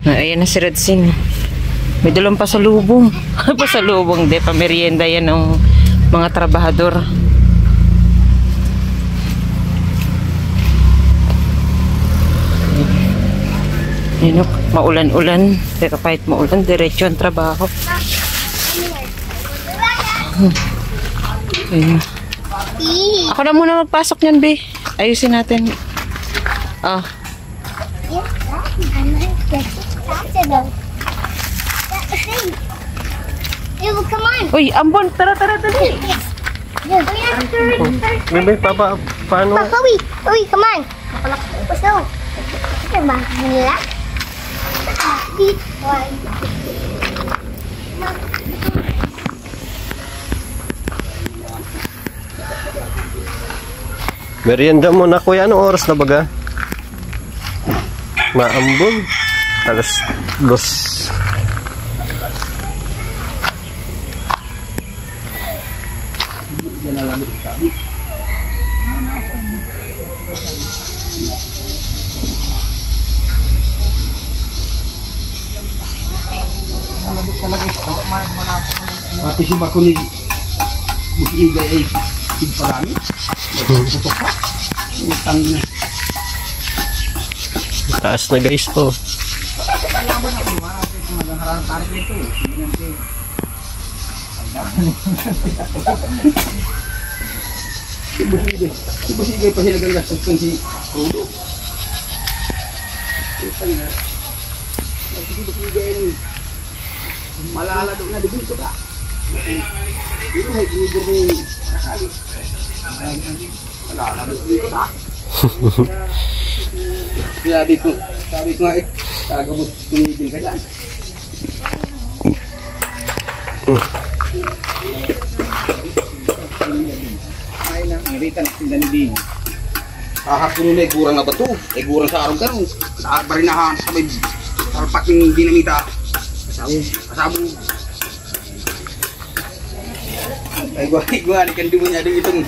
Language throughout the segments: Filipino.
Ayan na si Redsin. May dalang pasalubong. Pasalubong, de, pamerienda yan ng mga trabahador. Ayan, maulan-ulan. Pero kahit maulan, diretso ang trabaho. Ayan. Ako na muna magpasok niyan, be. Ayusin natin. Oh. Come on. Uy, ambon. Tara. Bebe, paano? Papa, uy, come on. Let's go. Come on, nila. Merienda muna kuya, anong oras na baga? Maambon. Alas 2. Pati si Bako ni Bukigay ay tigparami. Putok pa. Utang na. Taas na guys po. Si Bukigay pa sila gagastos kan si Rudo. Utang na. Si Bukigay ay malalado na dito ka. Dito ay dito rin nakali. Malalado dito ka. Kaya dito, sabi ko nga tagabot tumigil ka dyan. Ay na, nangirita na sila ni Dino. Kahapon na igurang na ba ito? Igurang sa araw karon. Sa barinahan, sa may sarpaking dinamita. Kasabong. Ay gua kan dimo nya dito itong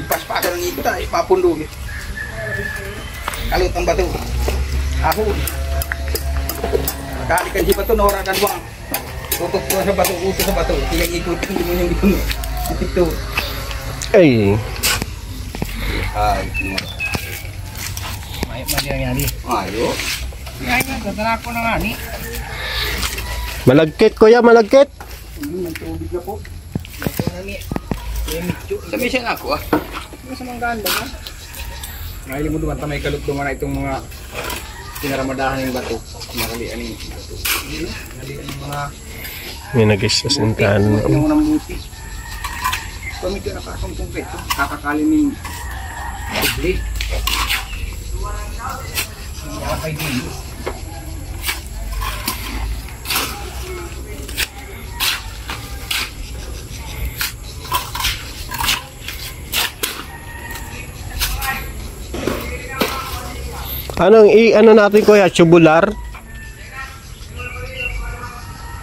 pas-pasan ng ikot ay papundo. Kalau tang batu. Ako. Kali kan si batu na ora dan buang. Tutup ko sa batu, utos sa batu. Tigang ikutin dimo yung dito. Ito. Ay. Ay. May magyayari. Ayo. Kaya dadala ko na nga ni. Malagkit kuya, malagkit. May tubig na po. Dami siya ako ah. Ano sa mga ganda ka? Ngayon mo duman may kalugtungan na itong mga pinaramadahan ng bato. Nakalian yung bato. Nakalian yung mga... May nag-isa sintahan. Yung unang buti. Pamito na pasong konkreto. Kakakalin yung tubli. Yakay din. Ano natin kuya? Tubular?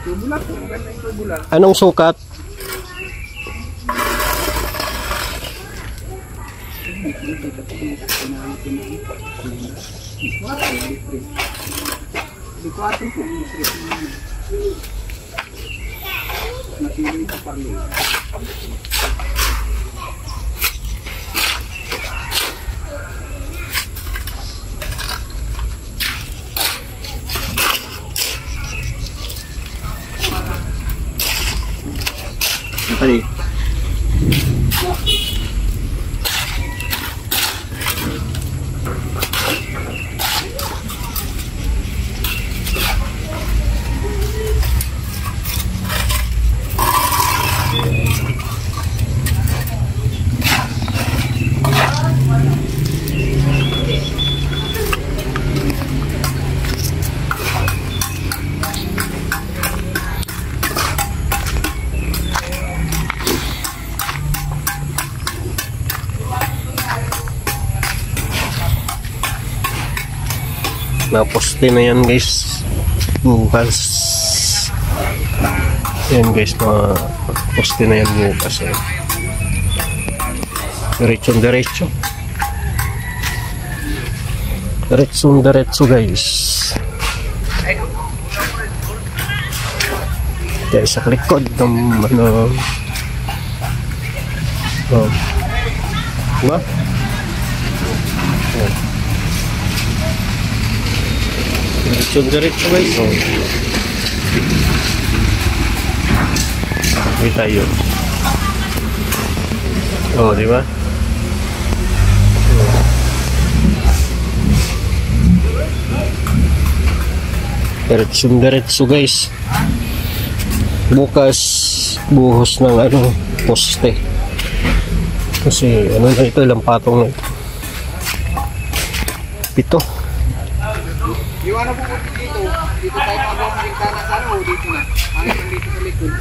Tubular po, maganda yung tubular. Anong sukat? Ano? Naposte na yan guys bukas. Yan guys, poste na yan bukas eh. Diretso diretso guys. Kaya sa likod ng ano. Oh. Diba? Oh. Diretso guys. Oh. Hindi tayo. Oh, di ba? Diretso guys. Bukas buhos ng ano, poste. Kasi ano na ito, ilang patong na ito. 7. Iwan na po dito. Dito tayo magawa ng bintana sa ano, dito na. Hanggang dito sa likod.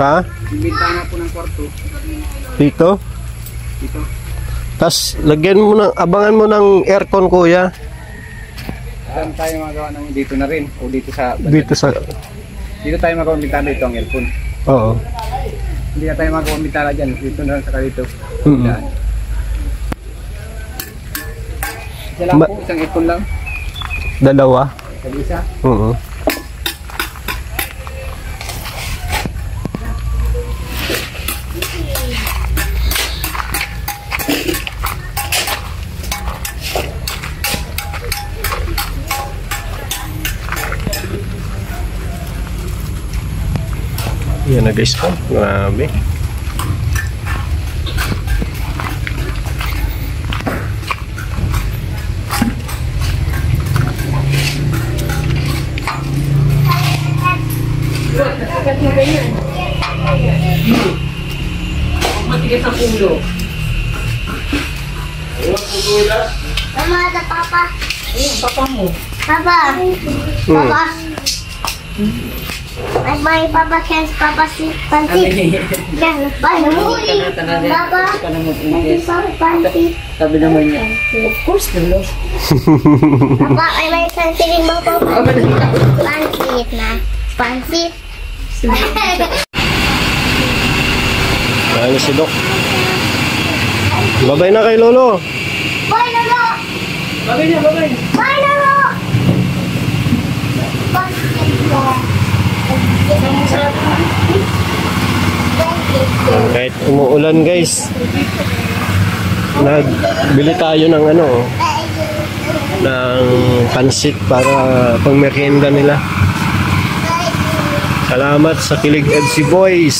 Ha? Yung bintana po ng kwarto. Dito? Dito. Tapos lagyan mo ng, abangan mo ng aircon kuya. Saan tayo magawa ng dito na rin? O dito sa... Dito tayo magawa ng bintana dito ang aircon. Oo. Hindi na tayo magawa ng bintana dyan. Dito na lang sa dito. Daan. Isa lang po, isang aircon lang. Dalawa? Sabi isa. Oo. Yan na guys po. Grabe. Matigas ang ulo. Mama, ada papa. Papa mo. Papa. Papa. Ay, may papa can papa si pansit. Can papa. Papa. Pansit. Sabi naman niya. Of course, dulo. Papa, ay may pansit mo papa. Pansit na. Pansit. Ano si Doc? Babay na kay Lolo. Bye, Lolo. Babay na, babay. Bye, Lolo. Pansit mo. Kahit umuulan guys, nagbili tayo ng ano, ng pansit para pang merienda nila. Salamat sa Kilig FC Boys.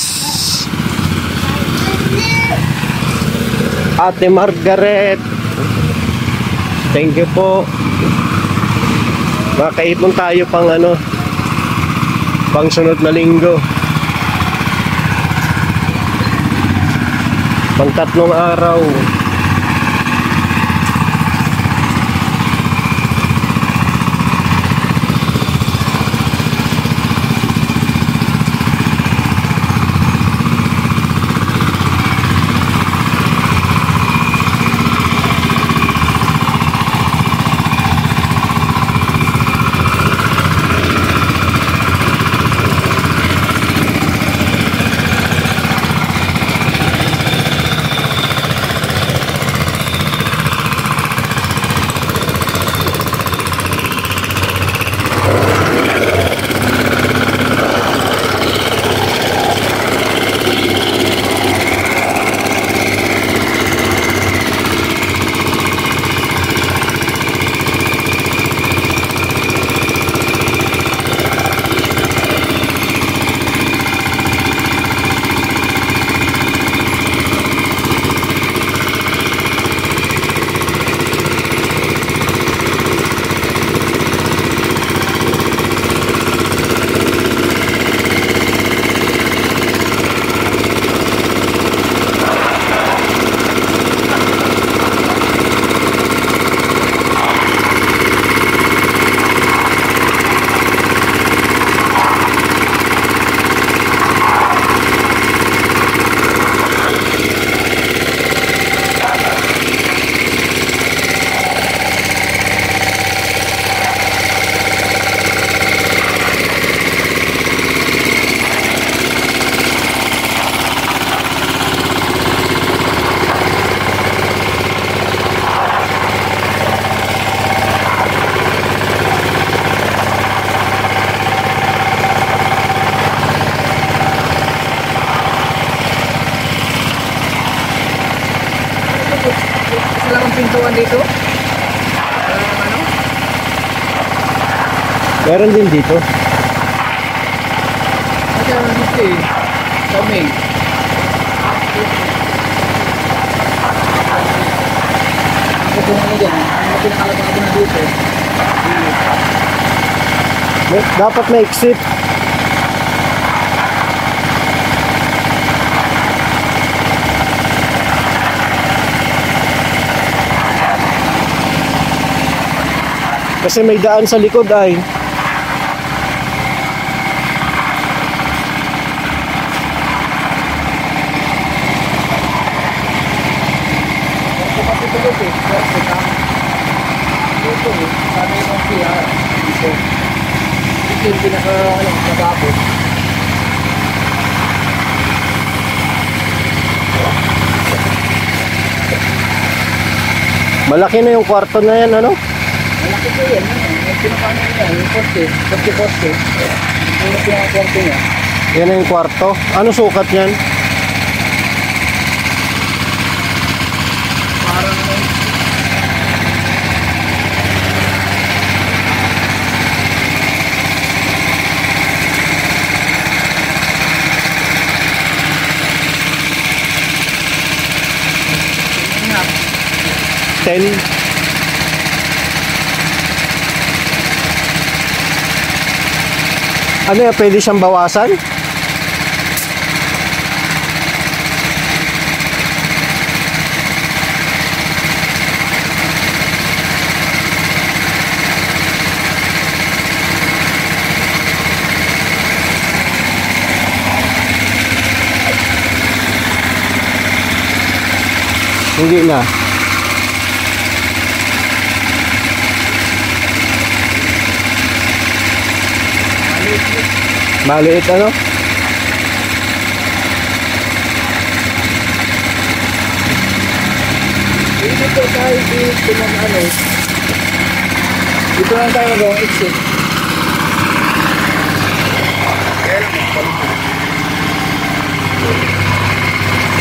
Ate Margaret, thank you po. Makaipon tayo pang ano, pang sunod na linggo, pang 3 araw. Meron din dito. Kasi ano dito eh. Sa main. Ako kung ano dyan. Ano pinakalabang na dito eh. Dapat may exit. Kasi may daan sa likod ay. Kasi tulog eh. Dito eh. Sana yung PR. Dito. Ito yung pinaka nababot. Malaki na yung kwarto na yan, ano? Malaki po yan. Yung pinakano niya. Yung poste. Poste. Yung pinaka-kwarto niya. Yan na yung kwarto. Ano sukat yan? Parang 10. Ano yan? Pwede siyang bawasan? Hindi na. Maliit ano? dito po tayo dito ng ano. Dito lang tayo ng exit.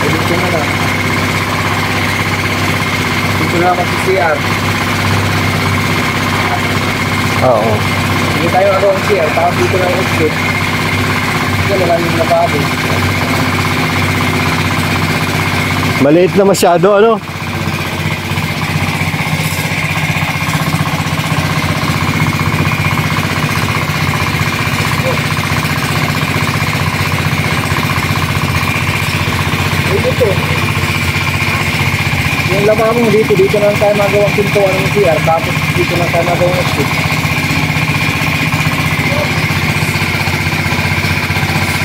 Dito na lang. Dito na ako sa CR. Oo. Dito tayo ang CR. Tapos dito lang exit. Dito na lang yung lababo. Maliit na masyado ano? Dito. Yung lababo dito na lang tayo magawang pintuan ng CR. Tapos dito na lang tayo magawang exit.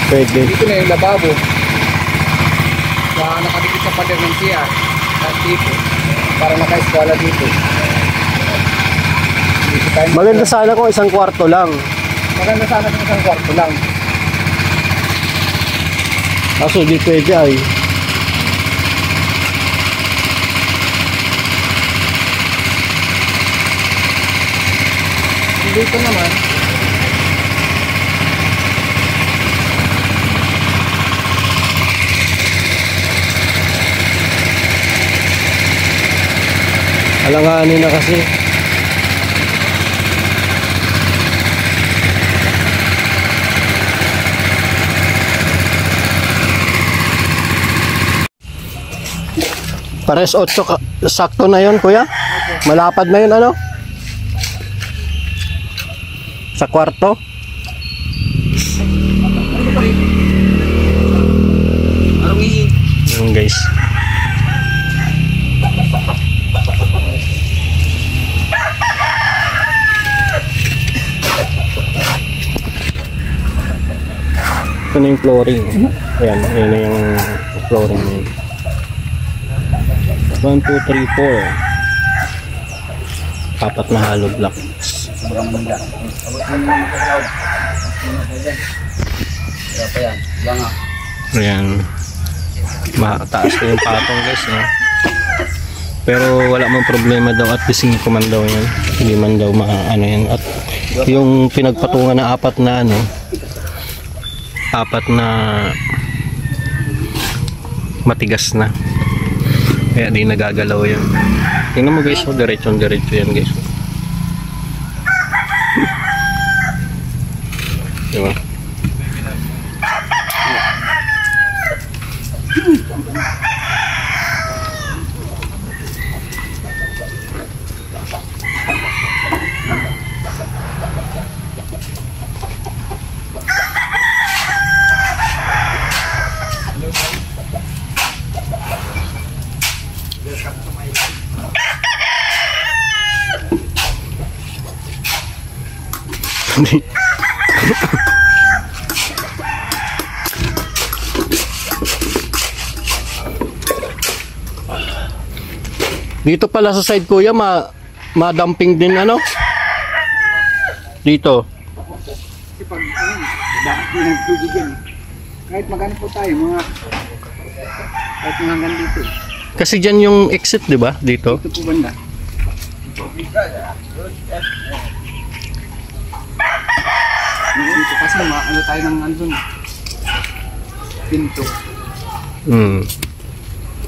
Pwede. Dito na yung lababo. Nakadikit sa pader ng CR. At dito. Para naka-eskwala dito. Dito tayo. Maganda sana kung isang kwarto lang. Maganda sana kung isang kwarto lang. Kaso di pwede ay. Dito naman. Alanganin na kasi. Pares 8 sakto na yun kuya? Malapad na yun ano? Sa kwarto? Yun guys. Ito na yung flooring. Ayan, ayan na yung flooring na yun. 1, 2, 3, 4. Apat na hollow blocks. Sobrang manda. Kaya pa yan. Banga. Ayan. Mataas na yung patong guys. No? Pero wala mong problema daw at bising ko man daw yan. Hindi man daw ano yan. At yung pinagpatungan na apat na ano. Apat na matigas na. Kaya di nagagalaw yan. Tingnan mo guys. Diretso yan guys. Di ba? Dito pala sa side kuya, ma-dumping din ano? Dito. Kasi pag dapat din ng tubig yan. Kahit magano po tayo, kahit mga hanggang dito. Kasi dyan yung exit, di ba? Dito. Ito po banda. Dito kasi ano tayo ng andun. Pinto.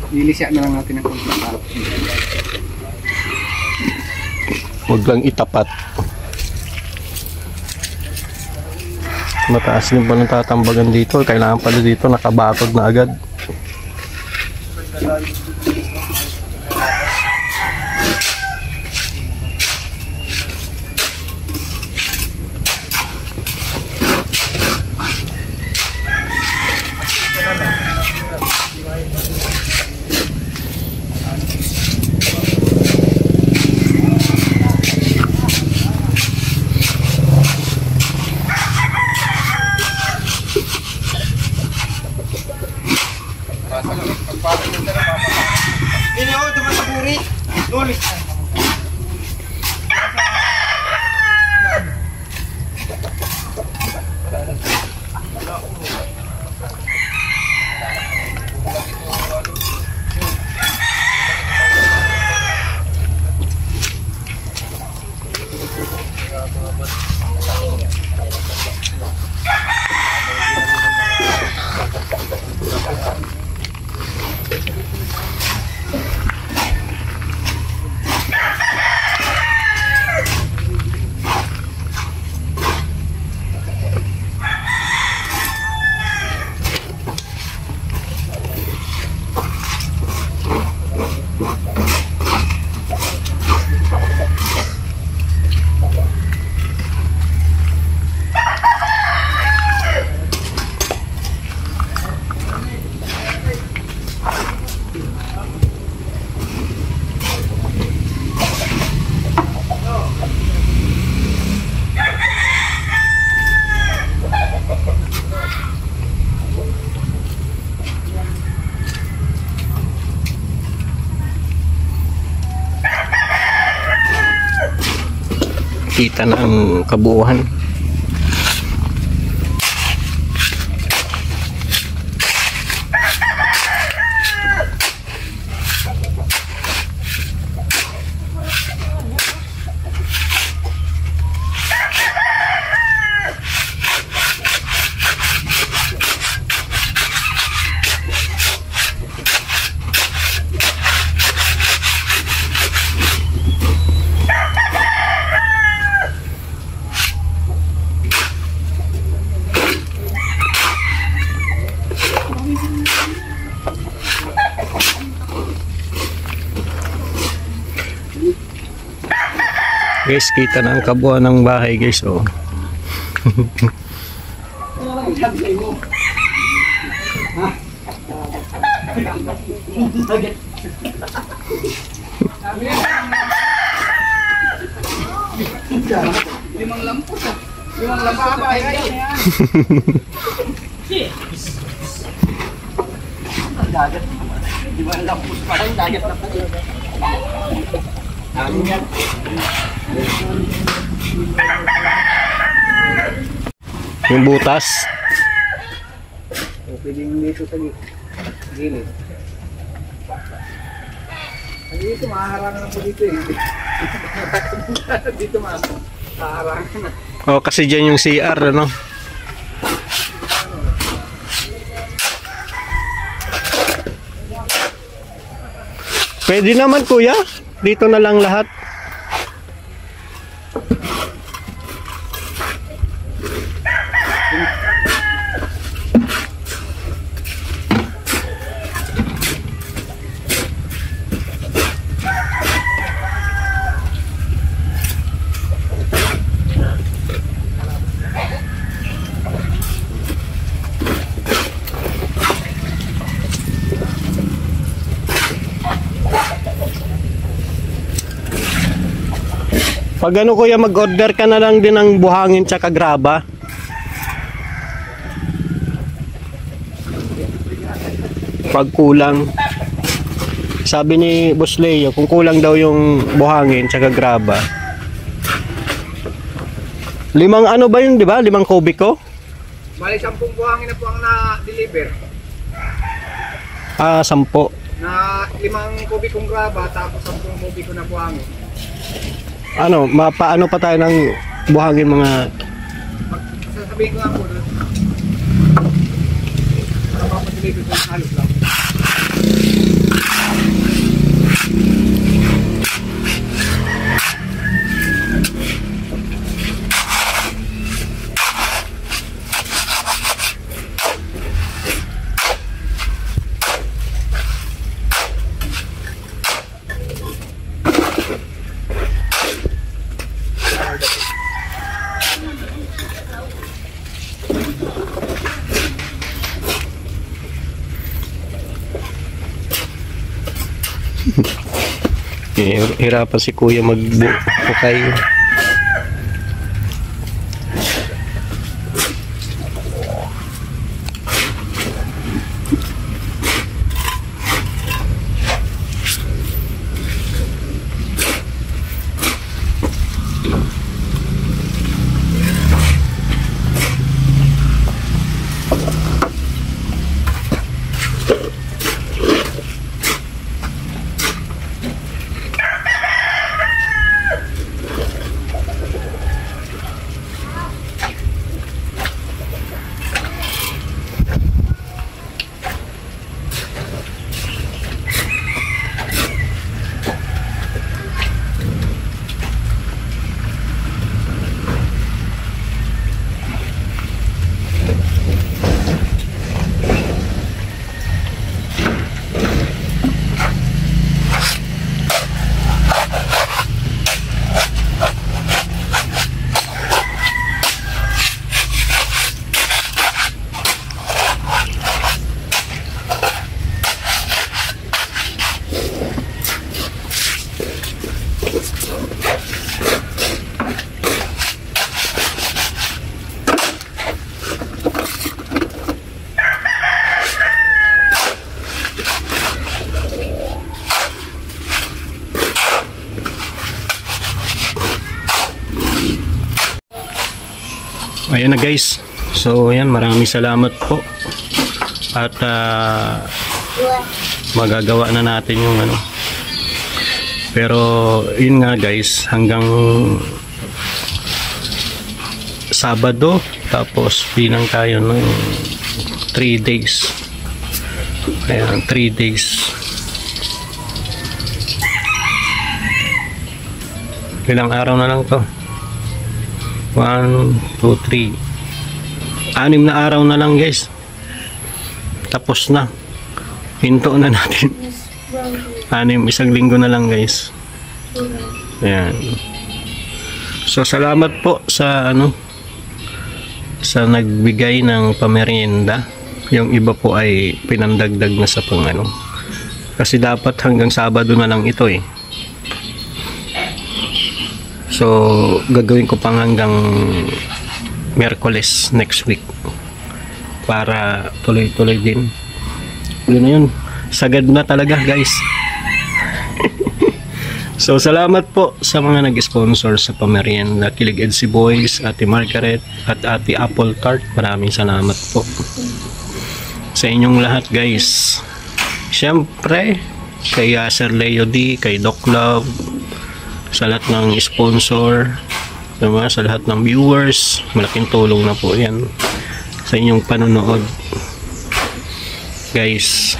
Nilisya na lang natin ang pinto. Huwag lang itapat. Mataas din pa ng tatambagan dito. Kailangan pala dito nakabakod na agad. Ini oh, teman saburi. Nulis. Kita na ang kabuuan. Guys, kita na ang kabuuan ng bahay guys, oh. Limang lampos. Limang lampos sa bahay guys. Dagat. Limang lampos pa lang, dagat na pala. Yung butas. Pwede yung dito sa gilid. Dito mahaharangan ako dito eh. Dito mahaharangan na. Oh, kasi dyan yung CR, ano? Pwede naman kuya. Dito na lang lahat. Pag ano kuya, mag-order ka na lang din ng buhangin tsaka graba. Pag kulang. Sabi ni Boss Leo, kung kulang daw yung buhangin tsaka graba. 5 ano ba yun, di ba? 5 kubiko? Bali, 10 buhangin na po ang na-deliver. 10. Na 5 kubikong graba, tapos 10 kubiko na buhangin. Ano, mapaano pa tayo ng buhangin mga... Sasabihin ko nga po doon. Para mapadeliver ko sa halos lang. Hirapan si kuya magbukay. Ayan na guys, so ayan, maraming salamat po at magagawa na natin yung ano, pero yun nga guys, hanggang Sabado, tapos bilang tayo ng 3 days. Ayan, 3 days. Ilang araw na lang to? 1, 2, 3. 6 na araw na lang guys. Tapos na. Hinto na natin. 6, isang linggo na lang guys. Ayan. So salamat po sa ano, sa nagbigay ng pamerienda. Yung iba po ay pinandagdag na sa pang ano. Kasi dapat hanggang Sabado na lang ito eh. So, gagawin ko pang hanggang Miyerkules next week para tuloy-tuloy din. Yun na yun. Sagad na talaga guys. So, salamat po sa mga nag-sponsor sa pamerienda. Kilig Edsi Boys, Ate Margaret, at Ate Apple Tart. Maraming salamat po sa inyong lahat guys. Siyempre, kay Sir Leo D, kay Doc Love, sa lahat ng sponsor, diba? Sa lahat ng viewers, malaking tulong na po yan sa inyong panonood guys.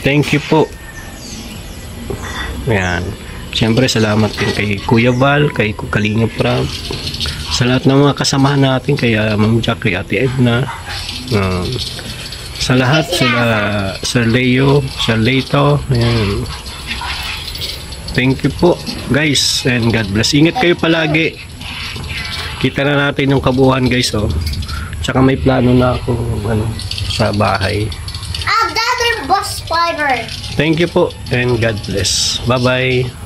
Thank you po. Ayan. Siyempre salamat din kay Kuya Val, kay Kalinga Prab, sa lahat ng mga kasamahan natin, kay Ma'am Jack, kay Ate Edna, sa lahat, sila Sir Leo, Sir Leito. Ayan. Thank you po guys, and God bless. Ingat kayo palagi. Kita na natin yung kabuuan guys, oh. Tsaka may plano na ako ano, sa bahay. Another bus fiber. Thank you po and God bless. Bye bye.